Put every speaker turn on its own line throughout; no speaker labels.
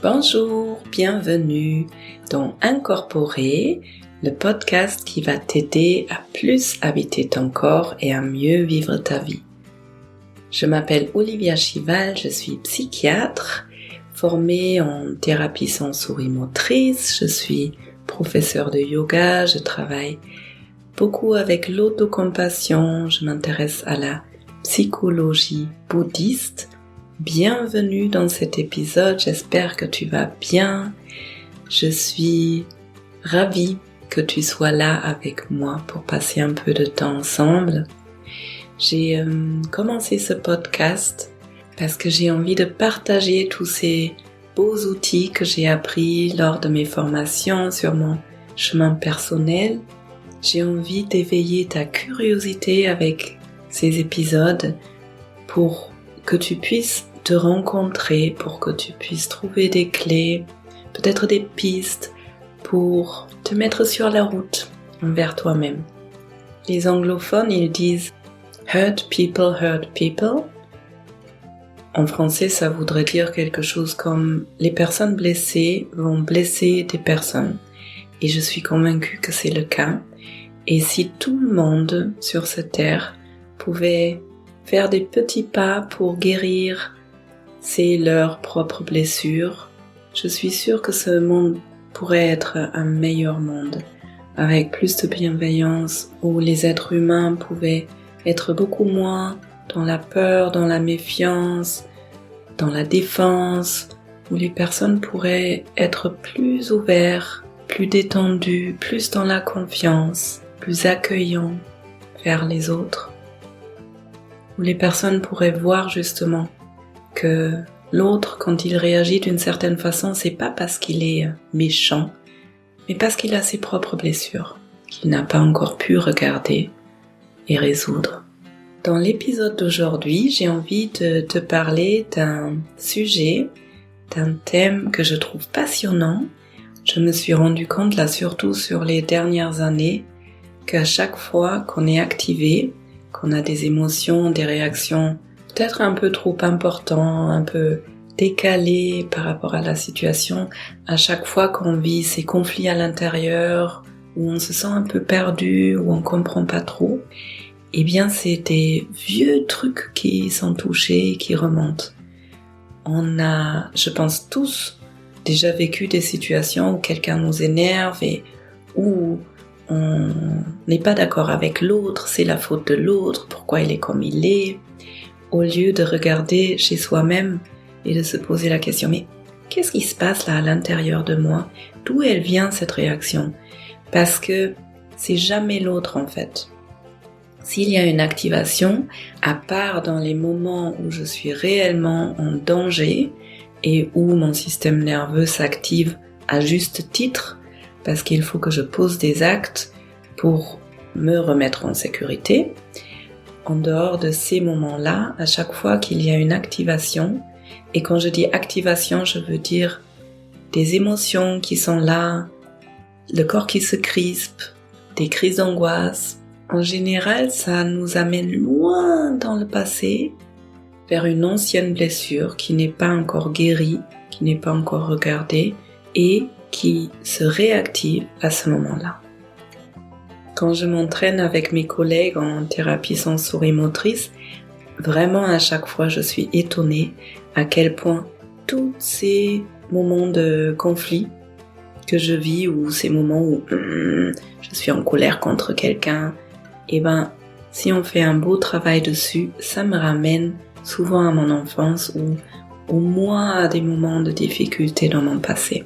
Bonjour, bienvenue dans Incorporer, le podcast qui va t'aider à plus habiter ton corps et à mieux vivre ta vie. Je m'appelle Olivia Chival, je suis psychiatre, formée en thérapie sensorimotrice, je suis professeure de yoga, je travaille beaucoup avec l'autocompassion, je m'intéresse à la psychologie bouddhiste. Bienvenue dans cet épisode, j'espère que tu vas bien. Je suis ravie que tu sois là avec moi pour passer un peu de temps ensemble. J'ai commencé ce podcast parce que j'ai envie de partager tous ces beaux outils que j'ai appris lors de mes formations sur mon chemin personnel. J'ai envie d'éveiller ta curiosité avec ces épisodes pour que tu puisses te rencontrer, pour que tu puisses trouver des clés, peut-être des pistes pour te mettre sur la route envers toi-même. Les anglophones, ils disent « hurt people ». En français, ça voudrait dire quelque chose comme « les personnes blessées vont blesser des personnes ». Et je suis convaincue que c'est le cas. Et si tout le monde sur cette terre pouvait faire des petits pas pour guérir leurs propres blessures, je suis sûre que ce monde pourrait être un meilleur monde, avec plus de bienveillance, où les êtres humains pouvaient être beaucoup moins dans la peur, dans la méfiance, dans la défense, où les personnes pourraient être plus ouvertes, plus détendues, plus dans la confiance, plus accueillants vers les autres, où les personnes pourraient voir justement que l'autre, quand il réagit d'une certaine façon, c'est pas parce qu'il est méchant, mais parce qu'il a ses propres blessures, qu'il n'a pas encore pu regarder et résoudre. Dans l'épisode d'aujourd'hui, j'ai envie de te parler d'un sujet, d'un thème que je trouve passionnant. Je me suis rendu compte là, surtout sur les dernières années, qu'à chaque fois qu'on est activé, qu'on a des émotions, des réactions peut-être un peu trop importantes, un peu décalées par rapport à la situation, à chaque fois qu'on vit ces conflits à l'intérieur, où on se sent un peu perdu, où on comprend pas trop, eh bien c'est des vieux trucs qui sont touchés et qui remontent. On a, je pense tous, déjà vécu des situations où quelqu'un nous énerve et où on n'est pas d'accord avec l'autre, c'est la faute de l'autre, pourquoi il est comme il est, au lieu de regarder chez soi-même et de se poser la question, mais qu'est-ce qui se passe là à l'intérieur de moi? D'où elle vient cette réaction? Parce que c'est jamais l'autre en fait. S'il y a une activation, à part dans les moments où je suis réellement en danger et où mon système nerveux s'active à juste titre, parce qu'il faut que je pose des actes pour me remettre en sécurité. En dehors de ces moments-là, à chaque fois qu'il y a une activation, et quand je dis activation, je veux dire des émotions qui sont là, le corps qui se crispe, des crises d'angoisse. En général, ça nous amène loin dans le passé, vers une ancienne blessure qui n'est pas encore guérie, qui n'est pas encore regardée, et qui se réactive à ce moment-là. Quand je m'entraîne avec mes collègues en thérapie sensorimotrice, vraiment à chaque fois je suis étonnée à quel point tous ces moments de conflit que je vis ou ces moments où je suis en colère contre quelqu'un, eh ben si on fait un beau travail dessus, ça me ramène souvent à mon enfance ou au moins à des moments de difficulté dans mon passé.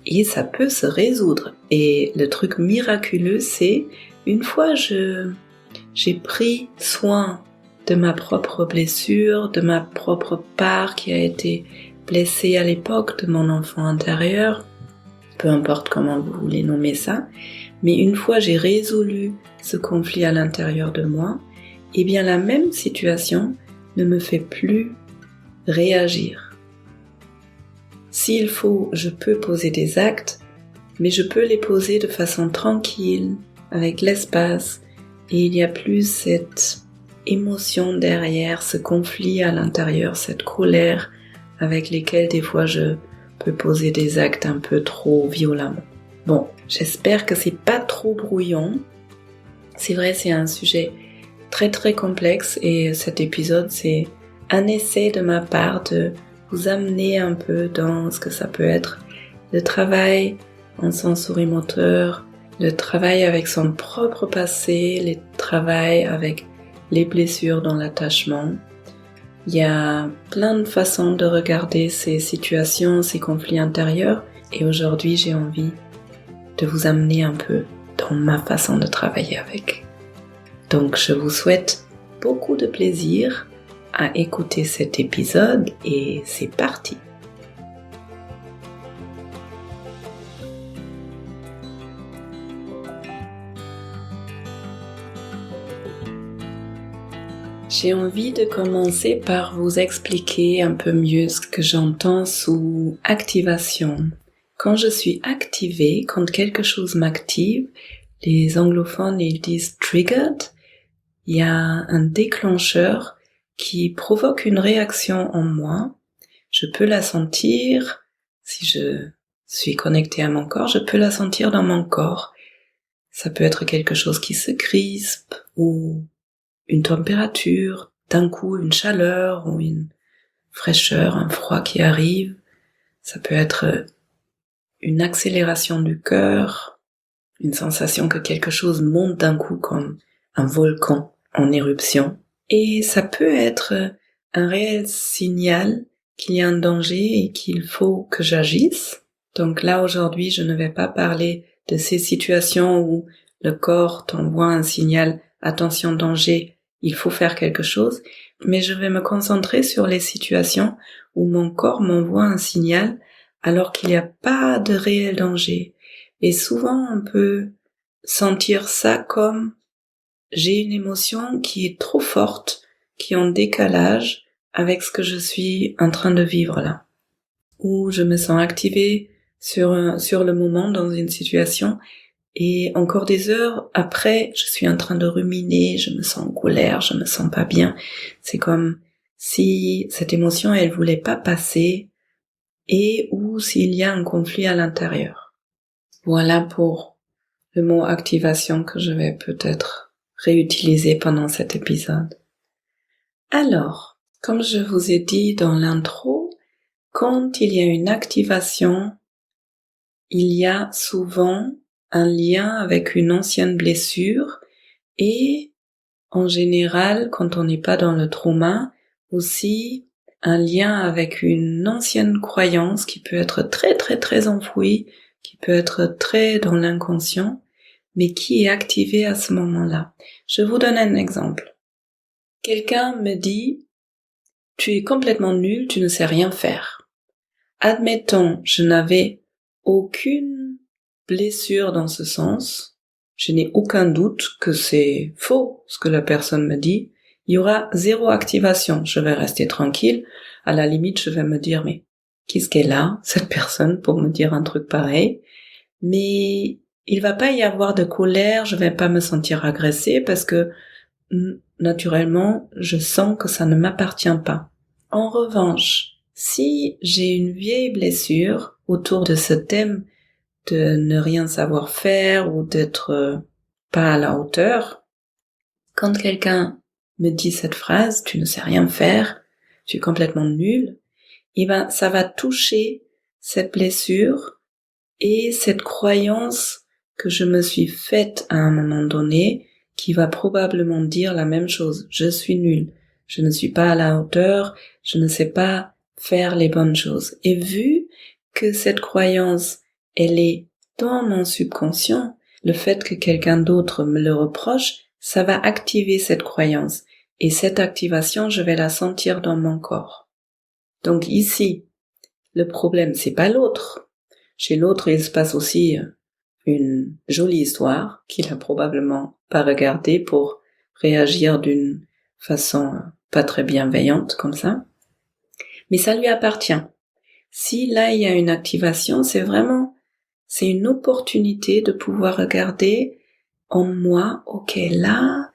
Et ça peut se résoudre. Et le truc miraculeux, c'est une fois j'ai pris soin de ma propre blessure, de ma propre part qui a été blessée à l'époque de mon enfant intérieur, peu importe comment vous voulez nommer ça, mais une fois j'ai résolu ce conflit à l'intérieur de moi, eh bien la même situation ne me fait plus réagir. S'il faut, je peux poser des actes, mais je peux les poser de façon tranquille, avec l'espace, et il y a plus cette émotion derrière, ce conflit à l'intérieur, cette colère avec lesquelles des fois je peut poser des actes un peu trop violemment. Bon, j'espère que c'est pas trop brouillon. C'est vrai, c'est un sujet très très complexe et cet épisode, c'est un essai de ma part de vous amener un peu dans ce que ça peut être le travail en sensorimoteur, le travail avec son propre passé, le travail avec les blessures dans l'attachement. Il y a plein de façons de regarder ces situations, ces conflits intérieurs, et aujourd'hui j'ai envie de vous amener un peu dans ma façon de travailler avec. Donc je vous souhaite beaucoup de plaisir à écouter cet épisode et c'est parti. J'ai envie de commencer par vous expliquer un peu mieux ce que j'entends sous activation. Quand je suis activée, quand quelque chose m'active, les anglophones ils disent triggered, il y a un déclencheur qui provoque une réaction en moi. Je peux la sentir, si je suis connectée à mon corps, je peux la sentir dans mon corps. Ça peut être quelque chose qui se crispe ou une température, d'un coup une chaleur ou une fraîcheur, un froid qui arrive. Ça peut être une accélération du cœur, une sensation que quelque chose monte d'un coup comme un volcan en éruption. Et ça peut être un réel signal qu'il y a un danger et qu'il faut que j'agisse. Donc là aujourd'hui je ne vais pas parler de ces situations où le corps t'envoie un signal attention danger, il faut faire quelque chose, mais je vais me concentrer sur les situations où mon corps m'envoie un signal alors qu'il n'y a pas de réel danger. Et souvent on peut sentir ça comme j'ai une émotion qui est trop forte, qui est en décalage avec ce que je suis en train de vivre là. Ou je me sens activée sur le moment dans une situation et encore des heures après, je suis en train de ruminer, je me sens en colère, je me sens pas bien. C'est comme si cette émotion, elle voulait pas passer et ou s'il y a un conflit à l'intérieur. Voilà pour le mot activation que je vais peut-être réutiliser pendant cet épisode. Alors, comme je vous ai dit dans l'intro, quand il y a une activation, il y a souvent un lien avec une ancienne blessure et en général, quand on n'est pas dans le trauma, aussi un lien avec une ancienne croyance qui peut être très très très enfouie, qui peut être très dans l'inconscient, mais qui est activée à ce moment-là. Je vous donne un exemple. Quelqu'un me dit « Tu es complètement nul, tu ne sais rien faire ». Admettons, je n'avais aucune blessure dans ce sens, je n'ai aucun doute que c'est faux ce que la personne me dit, il y aura zéro activation, je vais rester tranquille, à la limite je vais me dire mais qu'est-ce qu'elle a, cette personne, pour me dire un truc pareil, mais il va pas y avoir de colère, je vais pas me sentir agressée parce que naturellement je sens que ça ne m'appartient pas. En revanche, si j'ai une vieille blessure autour de ce thème de ne rien savoir faire ou d'être pas à la hauteur, quand quelqu'un me dit cette phrase, tu ne sais rien faire, tu es complètement nul, et ben ça va toucher cette blessure et cette croyance que je me suis faite à un moment donné qui va probablement dire la même chose. Je suis nul, je ne suis pas à la hauteur, je ne sais pas faire les bonnes choses. Et vu que cette croyance, elle est dans mon subconscient, le fait que quelqu'un d'autre me le reproche, ça va activer cette croyance. Et cette activation, je vais la sentir dans mon corps. Donc ici, le problème, c'est pas l'autre. Chez l'autre, il se passe aussi une jolie histoire qu'il a probablement pas regardée pour réagir d'une façon pas très bienveillante comme ça. Mais ça lui appartient. Si là il y a une activation, c'est une opportunité de pouvoir regarder en moi, ok, là,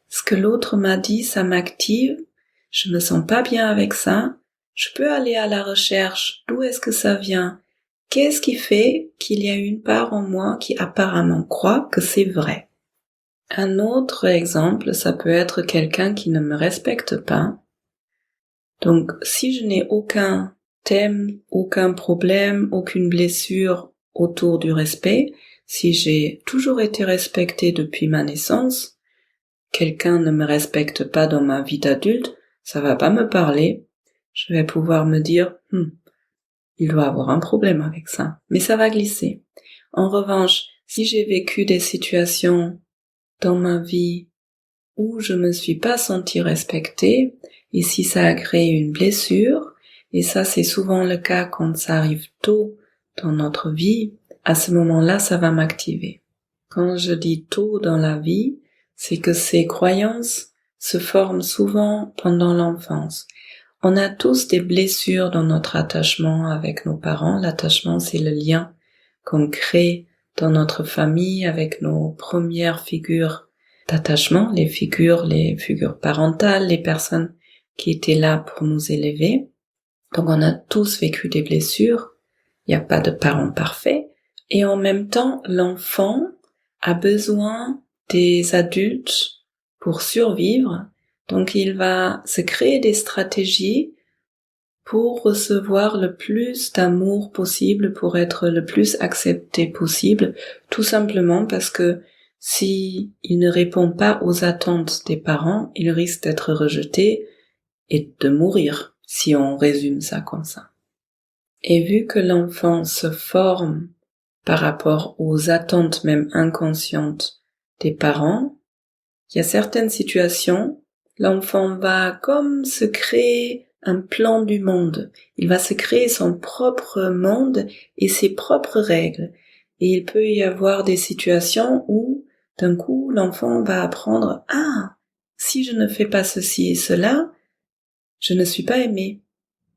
ce que l'autre m'a dit, ça m'active, je me sens pas bien avec ça, Je peux aller à la recherche. D'où est-ce que ça vient? Qu'est-ce qui fait qu'il y a une part en moi qui apparemment croit que c'est vrai? Un autre exemple, ça peut être quelqu'un qui ne me respecte pas. Donc, si je n'ai aucun thème, aucun problème, aucune blessure autour du respect, si j'ai toujours été respectée depuis ma naissance, quelqu'un ne me respecte pas dans ma vie d'adulte, ça va pas me parler. Je vais pouvoir me dire, il doit avoir un problème avec ça. Mais ça va glisser. En revanche, si j'ai vécu des situations dans ma vie où je me suis pas sentie respectée, et si ça a créé une blessure, et ça c'est souvent le cas quand ça arrive tôt dans notre vie, à ce moment-là ça va m'activer. Quand je dis tôt dans la vie, c'est que ces croyances se forment souvent pendant l'enfance. On a tous des blessures dans notre attachement avec nos parents. L'attachement, c'est le lien qu'on crée dans notre famille avec nos premières figures d'attachement, les figures parentales, les personnes qui étaient là pour nous élever. Donc on a tous vécu des blessures. Il n'y a pas de parents parfaits. Et en même temps, l'enfant a besoin des adultes pour survivre. Donc il va se créer des stratégies pour recevoir le plus d'amour possible, pour être le plus accepté possible, tout simplement parce que si il ne répond pas aux attentes des parents, il risque d'être rejeté et de mourir, si on résume ça comme ça. Et vu que l'enfant se forme par rapport aux attentes même inconscientes des parents, il y a certaines situations, l'enfant va comme se créer un plan du monde. Il va se créer son propre monde et ses propres règles. Et il peut y avoir des situations où, d'un coup, l'enfant va apprendre, si je ne fais pas ceci et cela, je ne suis pas aimé.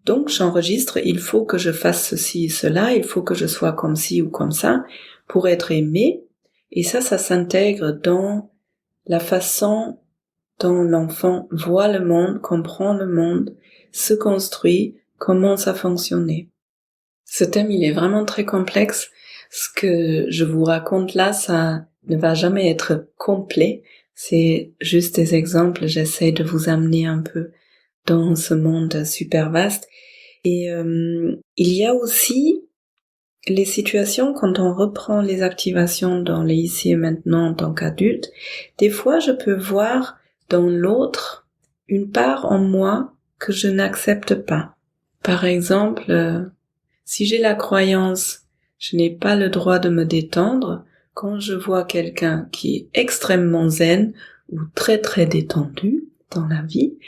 Donc j'enregistre, il faut que je fasse ceci et cela, il faut que je sois comme ci ou comme ça pour être aimé. Et ça s'intègre dans la façon dont l'enfant voit le monde, comprend le monde, se construit, commence à fonctionner. Ce thème, il est vraiment très complexe. Ce que je vous raconte là, ça ne va jamais être complet. C'est juste des exemples. J'essaie de vous amener un peu dans ce monde super vaste. Et il y a aussi les situations quand on reprend les activations dans les ici et maintenant en tant qu'adulte. Des fois, je peux voir dans l'autre une part en moi que je n'accepte pas. Par exemple, si j'ai la croyance je n'ai pas le droit de me détendre, quand je vois quelqu'un qui est extrêmement zen ou très très détendu dans la vie,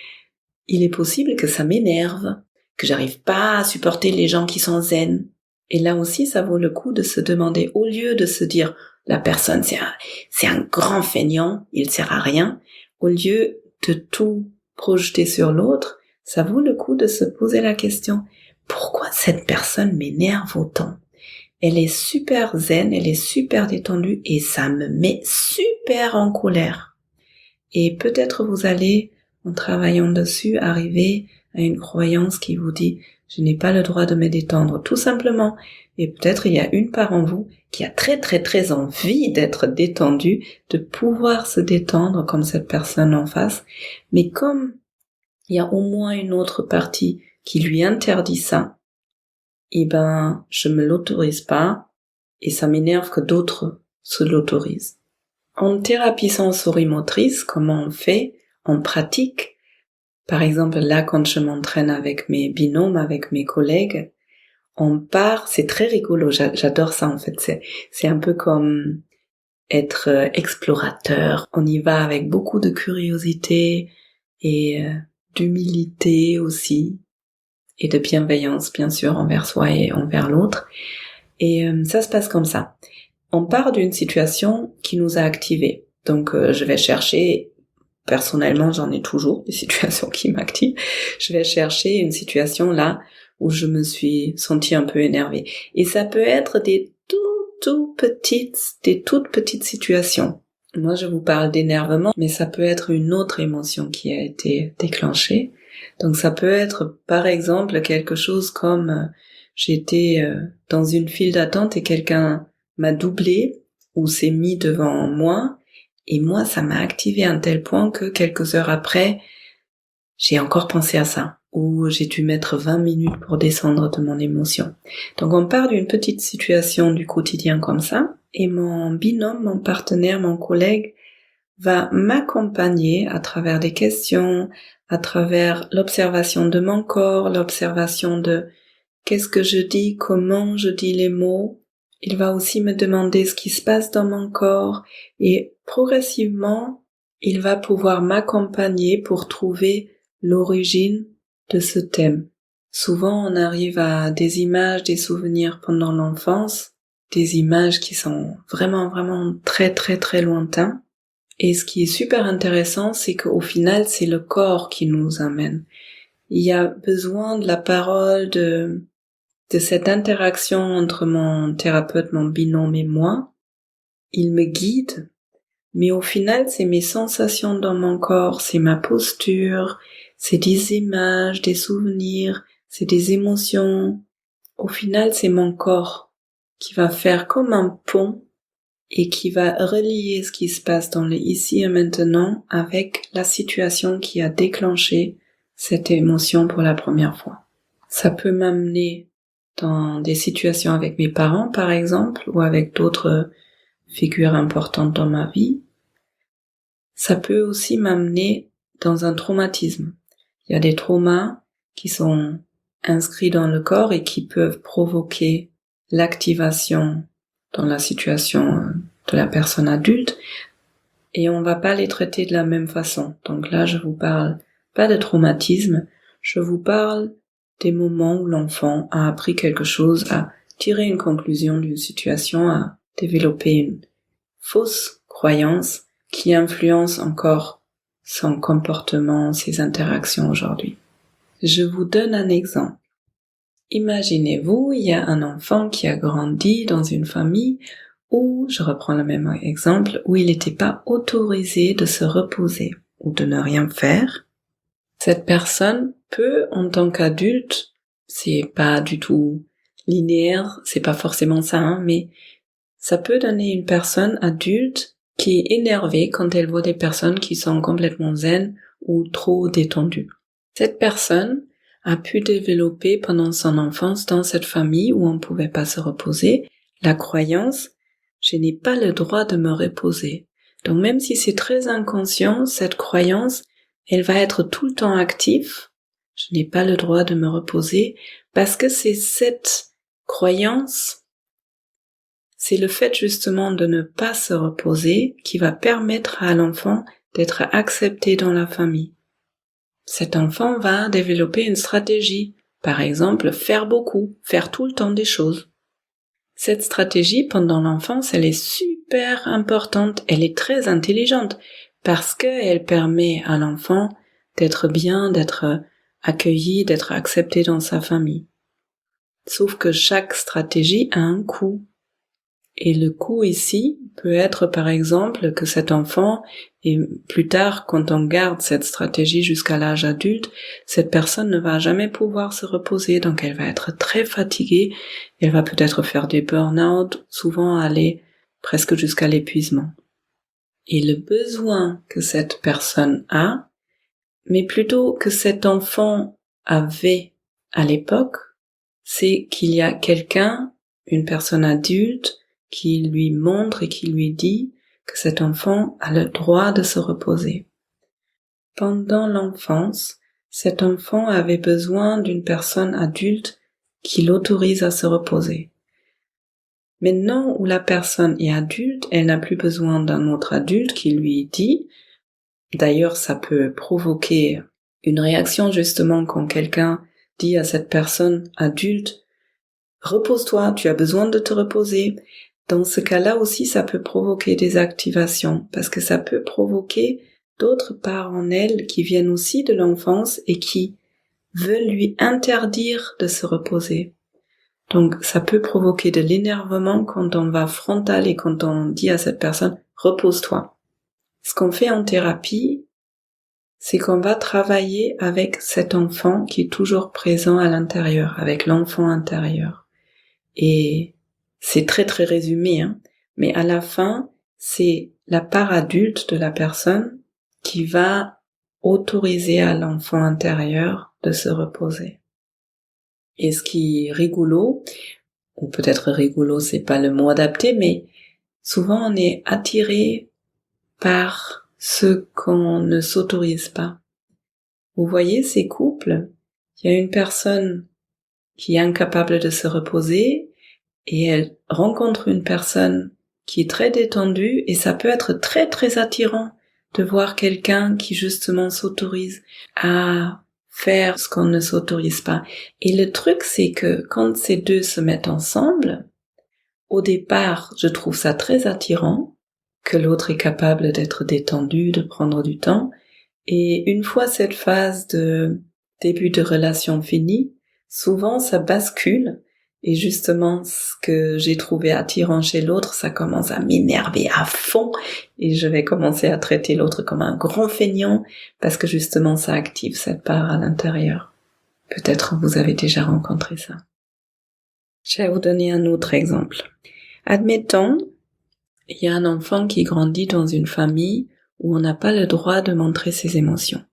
il est possible que ça m'énerve, que j'arrive pas à supporter les gens qui sont zen. Et là aussi, ça vaut le coup de se demander, au lieu de se dire, la personne c'est un grand feignant, il sert à rien, au lieu de tout projeter sur l'autre, ça vaut le coup de se poser la question, pourquoi cette personne m'énerve autant? Elle est super zen, elle est super détendue et ça me met super en colère. Et peut-être vous allez, en travaillant dessus, arriver à une croyance qui vous dit « je n'ai pas le droit de me détendre », tout simplement. Et peut-être il y a une part en vous qui a très très très envie d'être détendue, de pouvoir se détendre comme cette personne en face. Mais comme il y a au moins une autre partie qui lui interdit ça, je me l'autorise pas et ça m'énerve que d'autres se l'autorisent. En thérapie sensorimotrice, comment on fait? On pratique. Par exemple, là, quand je m'entraîne avec mes binômes, avec mes collègues, on part, c'est très rigolo, j'adore ça en fait, c'est un peu comme être explorateur. On y va avec beaucoup de curiosité et d'humilité aussi, et de bienveillance bien sûr envers soi et envers l'autre. Et ça se passe comme ça. On part d'une situation qui nous a activés. Donc je vais chercher, personnellement j'en ai toujours des situations qui m'activent, je vais chercher une situation là où je me suis sentie un peu énervée. Et ça peut être des toutes petites situations. Moi je vous parle d'énervement, mais ça peut être une autre émotion qui a été déclenchée. Donc ça peut être par exemple quelque chose comme j'étais dans une file d'attente et quelqu'un m'a doublé ou s'est mis devant moi et moi ça m'a activé à un tel point que quelques heures après j'ai encore pensé à ça ou j'ai dû mettre 20 minutes pour descendre de mon émotion. Donc on part d'une petite situation du quotidien comme ça et mon binôme, mon partenaire, mon collègue va m'accompagner à travers des questions, à travers l'observation de mon corps, l'observation de qu'est-ce que je dis, comment je dis les mots. Il va aussi me demander ce qui se passe dans mon corps et progressivement, il va pouvoir m'accompagner pour trouver l'origine de ce thème. Souvent, on arrive à des images, des souvenirs pendant l'enfance, des images qui sont vraiment, vraiment très, très, très lointains. Et ce qui est super intéressant, c'est qu'au final, c'est le corps qui nous amène. Il y a besoin de la parole, de cette interaction entre mon thérapeute, mon binôme et moi. Il me guide, mais au final, c'est mes sensations dans mon corps, c'est ma posture, c'est des images, des souvenirs, c'est des émotions. Au final, c'est mon corps qui va faire comme un pont et qui va relier ce qui se passe dans le ici et maintenant avec la situation qui a déclenché cette émotion pour la première fois. Ça peut m'amener dans des situations avec mes parents, par exemple, ou avec d'autres figures importantes dans ma vie. Ça peut aussi m'amener dans un traumatisme. Il y a des traumas qui sont inscrits dans le corps et qui peuvent provoquer l'activation dans la situation de la personne adulte, et on va pas les traiter de la même façon. Donc là, je vous parle pas de traumatisme, je vous parle des moments où l'enfant a appris quelque chose, a tiré une conclusion d'une situation, a développé une fausse croyance qui influence encore son comportement, ses interactions aujourd'hui. Je vous donne un exemple. Imaginez-vous, il y a un enfant qui a grandi dans une famille où, je reprends le même exemple, où il n'était pas autorisé de se reposer ou de ne rien faire. Cette personne peut, en tant qu'adulte, c'est pas du tout linéaire, c'est pas forcément ça, mais ça peut donner une personne adulte qui est énervée quand elle voit des personnes qui sont complètement zen ou trop détendues. Cette personne a pu développer pendant son enfance dans cette famille où on ne pouvait pas se reposer la croyance « je n'ai pas le droit de me reposer ». Donc même si c'est très inconscient, cette croyance, elle va être tout le temps active. Je n'ai pas le droit de me reposer parce que c'est cette croyance, c'est le fait justement de ne pas se reposer qui va permettre à l'enfant d'être accepté dans la famille. Cet enfant va développer une stratégie, par exemple faire beaucoup, faire tout le temps des choses. Cette stratégie pendant l'enfance, elle est super importante, elle est très intelligente parce qu'elle permet à l'enfant d'être bien, d'être accueilli, d'être accepté dans sa famille. Sauf que chaque stratégie a un coût. Et le coût ici peut être par exemple que cet enfant, et plus tard quand on garde cette stratégie jusqu'à l'âge adulte, cette personne ne va jamais pouvoir se reposer, donc elle va être très fatiguée, elle va peut-être faire des burn-out, souvent aller presque jusqu'à l'épuisement. Et le besoin que cette personne a, mais plutôt que cet enfant avait à l'époque, c'est qu'il y a quelqu'un, une personne adulte, qui lui montre et qui lui dit que cet enfant a le droit de se reposer. Pendant l'enfance, cet enfant avait besoin d'une personne adulte qui l'autorise à se reposer. Maintenant où la personne est adulte, elle n'a plus besoin d'un autre adulte qui lui dit, d'ailleurs ça peut provoquer une réaction justement quand quelqu'un dit à cette personne adulte, repose-toi, tu as besoin de te reposer. Dans ce cas-là aussi, ça peut provoquer des activations, parce que ça peut provoquer d'autres parts en elle qui viennent aussi de l'enfance et qui veulent lui interdire de se reposer. Donc, ça peut provoquer de l'énervement quand on va frontal et quand on dit à cette personne « repose-toi ». Ce qu'on fait en thérapie, c'est qu'on va travailler avec cet enfant qui est toujours présent à l'intérieur, avec l'enfant intérieur. Et c'est très très résumé, hein, mais à la fin, c'est la part adulte de la personne qui va autoriser à l'enfant intérieur de se reposer. Et ce qui est rigolo, ou peut-être rigolo, c'est pas le mot adapté, mais souvent on est attiré par ce qu'on ne s'autorise pas. Vous voyez ces couples, il y a une personne qui est incapable de se reposer et elle rencontre une personne qui est très détendue et ça peut être très très attirant de voir quelqu'un qui justement s'autorise à faire ce qu'on ne s'autorise pas. Et le truc c'est que quand ces deux se mettent ensemble, au départ je trouve ça très attirant que l'autre est capable d'être détendu, de prendre du temps. Et une fois cette phase de début de relation finie, souvent ça bascule et justement ce que j'ai trouvé attirant chez l'autre, ça commence à m'énerver à fond et je vais commencer à traiter l'autre comme un grand feignant parce que justement ça active cette part à l'intérieur. Peut-être vous avez déjà rencontré ça. Je vais vous donner un autre exemple. Admettons, il y a un enfant qui grandit dans une famille où on n'a pas le droit de montrer ses émotions.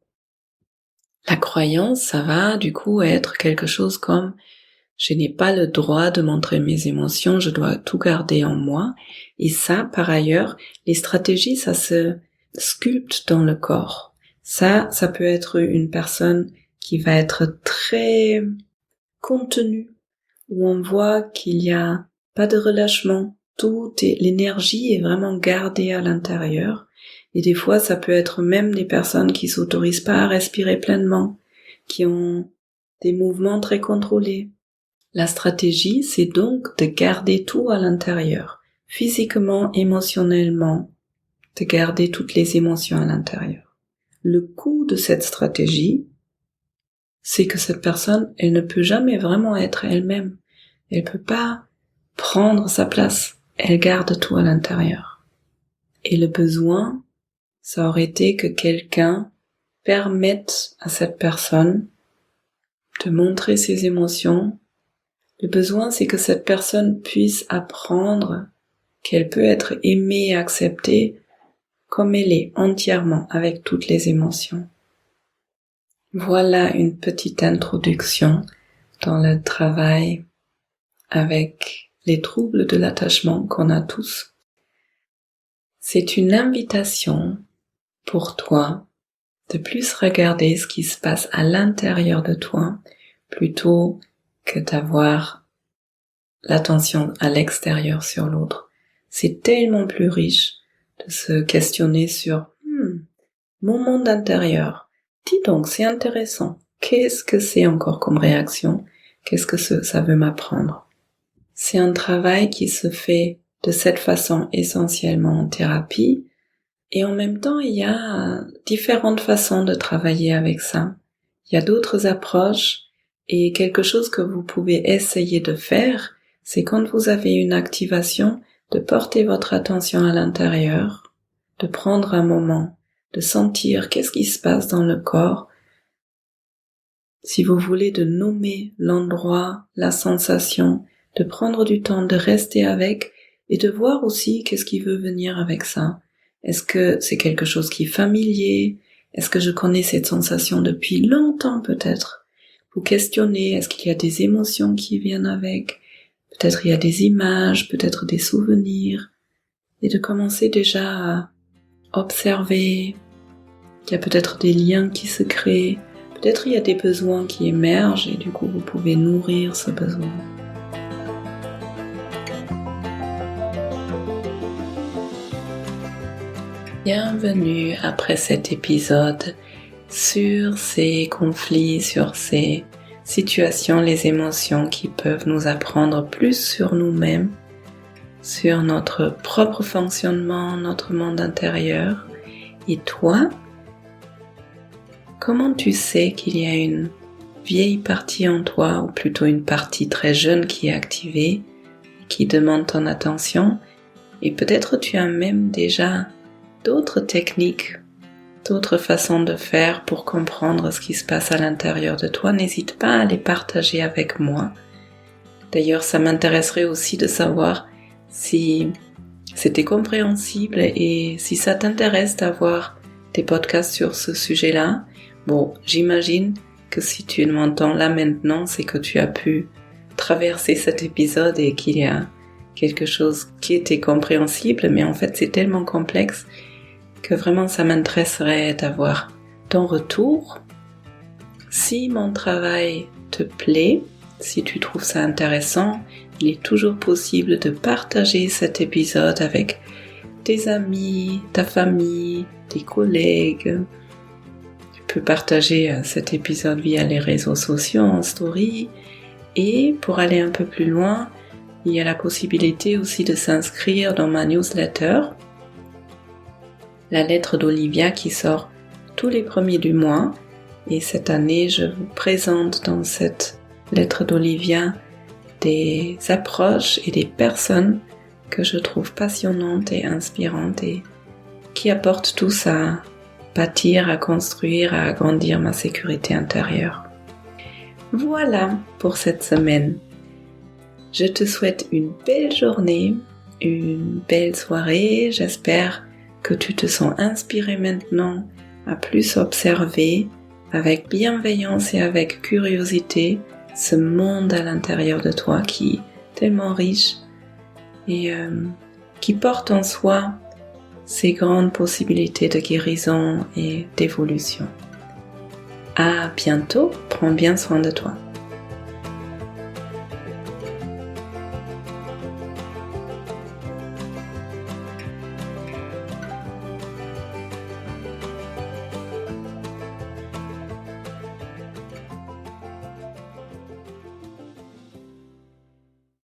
La croyance, ça va du coup être quelque chose comme « je n'ai pas le droit de montrer mes émotions, je dois tout garder en moi ». Et ça, par ailleurs, les stratégies, ça se sculpte dans le corps. Ça peut être une personne qui va être très contenue, où on voit qu'il n'y a pas de relâchement, l'énergie est vraiment gardée à l'intérieur. Et des fois, ça peut être même des personnes qui s'autorisent pas à respirer pleinement, qui ont des mouvements très contrôlés. La stratégie, c'est donc de garder tout à l'intérieur, physiquement, émotionnellement, de garder toutes les émotions à l'intérieur. Le coût de cette stratégie, c'est que cette personne, elle ne peut jamais vraiment être elle-même. Elle peut pas prendre sa place. Elle garde tout à l'intérieur. Et le besoin, ça aurait été que quelqu'un permette à cette personne de montrer ses émotions. Le besoin, c'est que cette personne puisse apprendre qu'elle peut être aimée et acceptée comme elle est, entièrement, avec toutes les émotions. Voilà une petite introduction dans le travail avec les troubles de l'attachement qu'on a tous. C'est une invitation pour toi de plus regarder ce qui se passe à l'intérieur de toi plutôt que d'avoir l'attention à l'extérieur sur l'autre. C'est tellement plus riche de se questionner sur mon monde intérieur. Dis donc, c'est intéressant. Qu'est-ce que c'est encore comme réaction? Qu'est-ce que ça veut m'apprendre? C'est un travail qui se fait de cette façon essentiellement en thérapie et en même temps il y a différentes façons de travailler avec ça. Il y a d'autres approches et quelque chose que vous pouvez essayer de faire, c'est quand vous avez une activation, de porter votre attention à l'intérieur, de prendre un moment, de sentir qu'est-ce qui se passe dans le corps. Si vous voulez de nommer l'endroit, la sensation, de prendre du temps, de rester avec et de voir aussi qu'est-ce qui veut venir avec ça. Est-ce que c'est quelque chose qui est familier? Est-ce que je connais cette sensation depuis longtemps peut-être? Vous questionnez, est-ce qu'il y a des émotions qui viennent avec? Peut-être il y a des images, peut-être des souvenirs. Et de commencer déjà à observer. Il y a peut-être des liens qui se créent. Peut-être il y a des besoins qui émergent et du coup vous pouvez nourrir ce besoin. Bienvenue après cet épisode sur ces conflits, sur ces situations, les émotions qui peuvent nous apprendre plus sur nous-mêmes, sur notre propre fonctionnement, notre monde intérieur. Et toi, comment tu sais qu'il y a une vieille partie en toi, ou plutôt une partie très jeune qui est activée, qui demande ton attention, et peut-être tu as même déjà d'autres techniques d'autres façons de faire pour comprendre ce qui se passe à l'intérieur de toi, n'hésite pas à les partager avec moi. D'ailleurs, ça m'intéresserait aussi de savoir si c'était compréhensible et si ça t'intéresse d'avoir des podcasts sur ce sujet-là. Bon, j'imagine que si tu m'entends là maintenant, c'est que tu as pu traverser cet épisode et qu'il y a quelque chose qui était compréhensible, mais en fait c'est tellement complexe que vraiment ça m'intéresserait d'avoir ton retour. Si mon travail te plaît, si tu trouves ça intéressant, il est toujours possible de partager cet épisode avec tes amis, ta famille, tes collègues. Tu peux partager cet épisode via les réseaux sociaux en story. Et pour aller un peu plus loin, il y a la possibilité aussi de s'inscrire dans ma newsletter, la lettre d'Olivia qui sort tous les premiers du mois. Et cette année, je vous présente dans cette lettre d'Olivia des approches et des personnes que je trouve passionnantes et inspirantes et qui apportent tous à bâtir, à construire, à agrandir ma sécurité intérieure. Voilà pour cette semaine. Je te souhaite une belle journée, une belle soirée. J'espère que tu te sens inspiré maintenant à plus observer avec bienveillance et avec curiosité ce monde à l'intérieur de toi qui est tellement riche et qui porte en soi ces grandes possibilités de guérison et d'évolution. À bientôt, prends bien soin de toi.